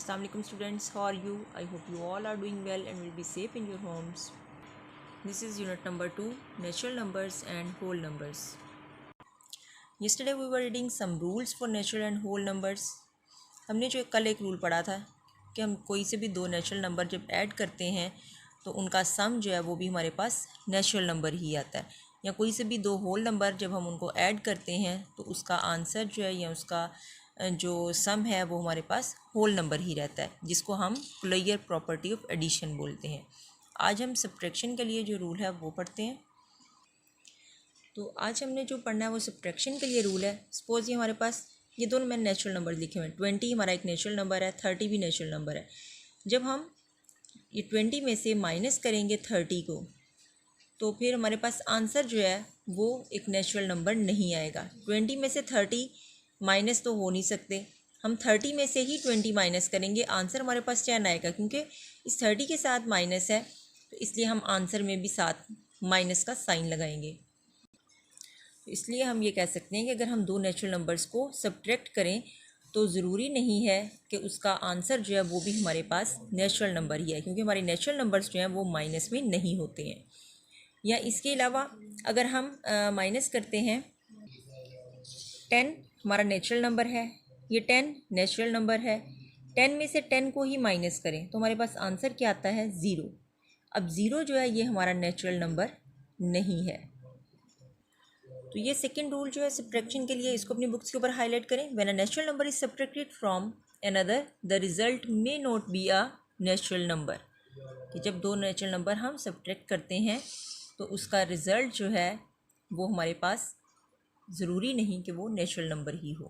Assalamu alaikum students, how are you? I hope you all are doing well and will be safe in your homes. This is unit number 2, natural numbers and whole numbers. Yesterday we were reading some rules for natural and whole numbers. हमने जो कल एक rule पढ़ा था कि हम कोई से भी दो नेचुरल नंबर जब ऐड करते हैं तो उनका सम जो है वो भी हमारे पास नेचुरल नंबर ही आता है, या कोई से भी दो होल नंबर जब हम उनको ऐड करते हैं तो उसका आंसर जो है या उसका जो सम है वो हमारे पास होल नंबर ही रहता है, जिसको हम क्लोजर प्रॉपर्टी ऑफ एडिशन बोलते हैं। आज हम सब्ट्रैक्शन के लिए जो रूल है वो पढ़ते हैं। तो आज हमने जो पढ़ना है वो सब्ट्रैक्शन के लिए रूल है। सपोज़ ये हमारे पास ये दोनों मैंने नेचुरल नंबर लिखे हुए हैं। 20 हमारा एक नेचुरल नंबर है, 30 भी नेचुरल नंबर है। जब हम ये 20 में से माइनस करेंगे 30 को तो फिर हमारे पास आंसर जो है वो एक नेचुरल नंबर नहीं आएगा। 20 में से 30 माइनस तो हो नहीं सकते, हम 30 में से ही 20 माइनस करेंगे, आंसर हमारे पास 10 आएगा, क्योंकि इस 30 के साथ माइनस है तो इसलिए हम आंसर में भी साथ माइनस का साइन लगाएंगे। तो इसलिए हम ये कह सकते हैं कि अगर हम दो नेचुरल नंबर्स को सब्ट्रैक्ट करें तो ज़रूरी नहीं है कि उसका आंसर जो है वो भी हमारे पास नेचुरल नंबर ही है, क्योंकि हमारे नेचुरल नंबर्स जो हैं वो माइनस में नहीं होते हैं। या इसके अलावा अगर हम माइनस करते हैं 10 हमारा नेचुरल नंबर है, ये 10 नेचुरल नंबर है, 10 में से 10 को ही माइनस करें तो हमारे पास आंसर क्या आता है 0। अब 0 जो है ये हमारा नेचुरल नंबर नहीं है। तो ये सेकंड रूल जो है सब्ट्रैक्शन के लिए, इसको अपनी बुक्स के ऊपर हाईलाइट करें। When a natural number is subtracted from another the result may not be a natural number. कि जब दो नेचुरल नंबर हम सब्ट्रैक्ट करते हैं तो उसका रिज़ल्ट जो है वो हमारे पास ज़रूरी नहीं कि वो नेचुरल नंबर ही हो।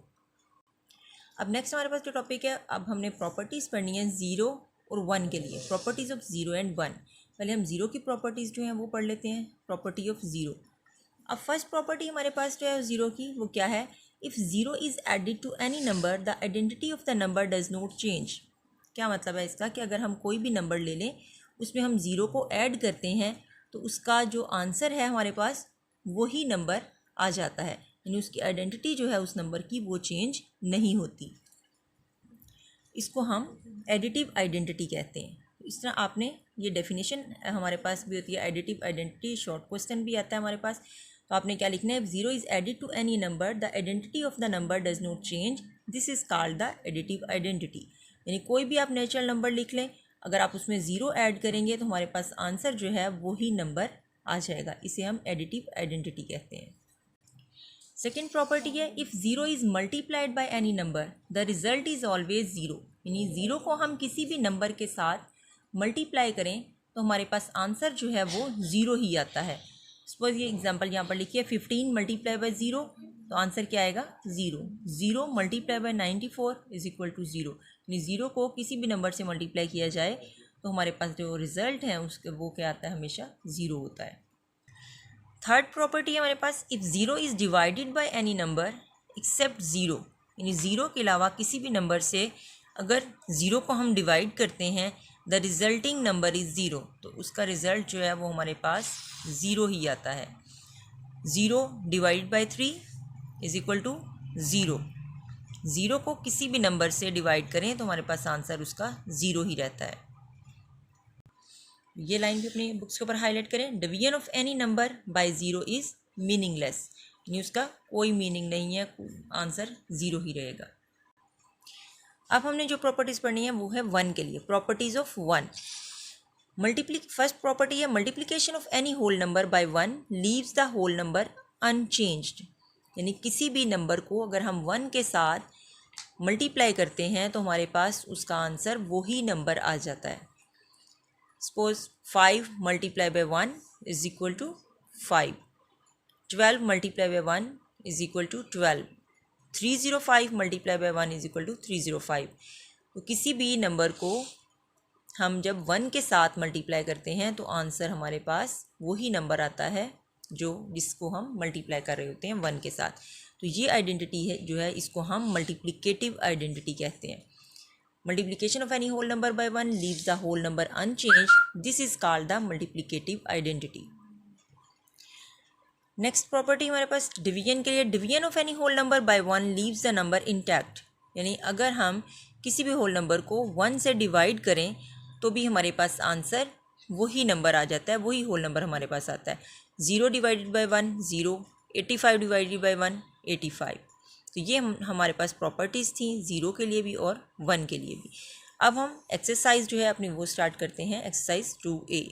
अब नेक्स्ट हमारे पास जो टॉपिक है, अब हमने प्रॉपर्टीज़ पढ़नी है 0 और 1 के लिए, प्रॉपर्टीज़ ऑफ 0 एंड 1। पहले हम 0 की प्रॉपर्टीज़ जो हैं वो पढ़ लेते हैं, प्रॉपर्टी ऑफ 0। अब फर्स्ट प्रॉपर्टी हमारे पास जो है 0 की वो क्या है, if 0 is added to any number the identity of the number does not change. क्या मतलब है इसका कि अगर हम कोई भी नंबर ले लें उसमें हम 0 को ऐड करते हैं तो उसका जो आंसर है हमारे पास वही नंबर आ जाता है, यानी उसकी आइडेंटिटी जो है उस नंबर की वो चेंज नहीं होती। इसको हम एडिटिव आइडेंटिटी कहते हैं। इस तरह आपने ये डेफिनेशन हमारे पास भी होती है, एडिटिव आइडेंटिटी, शॉर्ट क्वेश्चन भी आता है हमारे पास। तो आपने क्या लिखना है, 0 is added to any number the identity of the number does not change, this is called the additive identity. यानी कोई भी आप नेचुरल नंबर लिख लें, अगर आप उसमें 0 ऐड करेंगे तो हमारे पास आंसर जो है वही नंबर आ जाएगा। इसे हम एडिटिव आइडेंटिटी कहते हैं। सेकेंड प्रॉपर्टी है, if 0 is multiplied by any number the result is always 0। यानी 0 को हम किसी भी नंबर के साथ मल्टीप्लाई करें तो हमारे पास आंसर जो है वो 0 ही आता है। सपोज ये एग्जांपल यहाँ पर लिखिए, 15 मल्टीप्लाई बाय 0 तो आंसर क्या आएगा 0। 0 multiply by 94 is equal to 0। यानी 0 को किसी भी नंबर से मल्टीप्लाई किया जाए तो हमारे पास जो रिज़ल्ट है उसके वो क्या आता है, हमेशा 0 होता है। थर्ड प्रॉपर्टी है हमारे पास, if 0 is divided by any number except 0। यानी 0 के अलावा किसी भी नंबर से अगर 0 को हम डिवाइड करते हैं द रिजल्टिंग नंबर इज़ 0 तो उसका रिज़ल्ट जो है वो हमारे पास 0 ही आता है। 0 divide by 3 is equal to 0। 0 को किसी भी नंबर से डिवाइड करें तो हमारे पास आंसर उसका 0 ही रहता है। ये लाइन भी अपनी बुक्स के ऊपर हाईलाइट करें। Division of any number by 0 is meaningless, यानी उसका कोई मीनिंग नहीं है, आंसर 0 ही रहेगा। अब हमने जो प्रॉपर्टीज़ पढ़नी है वो है 1 के लिए, प्रॉपर्टीज़ ऑफ 1। फर्स्ट प्रॉपर्टी है, multiplication of any whole number by 1 leaves the whole number unchanged. यानी किसी भी नंबर को अगर हम 1 के साथ मल्टीप्लाई करते हैं तो हमारे पास उसका आंसर वही नंबर आ जाता है। Suppose 5 multiplied by 1 is equal to 5. 12 multiplied by 1 is equal to 12. 305 multiplied by 1 is equal to 305. तो किसी भी नंबर को हम जब 1 के साथ मल्टीप्लाई करते हैं तो आंसर हमारे पास वही नंबर आता है जिसको हम मल्टीप्लाई कर रहे होते हैं 1 के साथ। तो ये आइडेंटिटी है जो है, इसको हम मल्टीप्लिकेटिव आइडेंटिटी कहते हैं। Multiplication of any whole number by 1 leaves the whole number unchanged. This is called the multiplicative identity. Next property हमारे पास डिवीजन के लिए, division of any whole number by 1 leaves the number intact. यानी अगर हम किसी भी होल नंबर को 1 से डिवाइड करें तो भी हमारे पास आंसर वही नंबर आ जाता है, वही होल नंबर हमारे पास आता है। 0 डिवाइडेड बाय 1 0, 85 डिवाइडेड बाय 1 85। तो ये हमारे पास प्रॉपर्टीज़ थी 0 के लिए भी और 1 के लिए भी। अब हम एक्सरसाइज जो है अपनी वो स्टार्ट करते हैं, एक्सरसाइज 2A।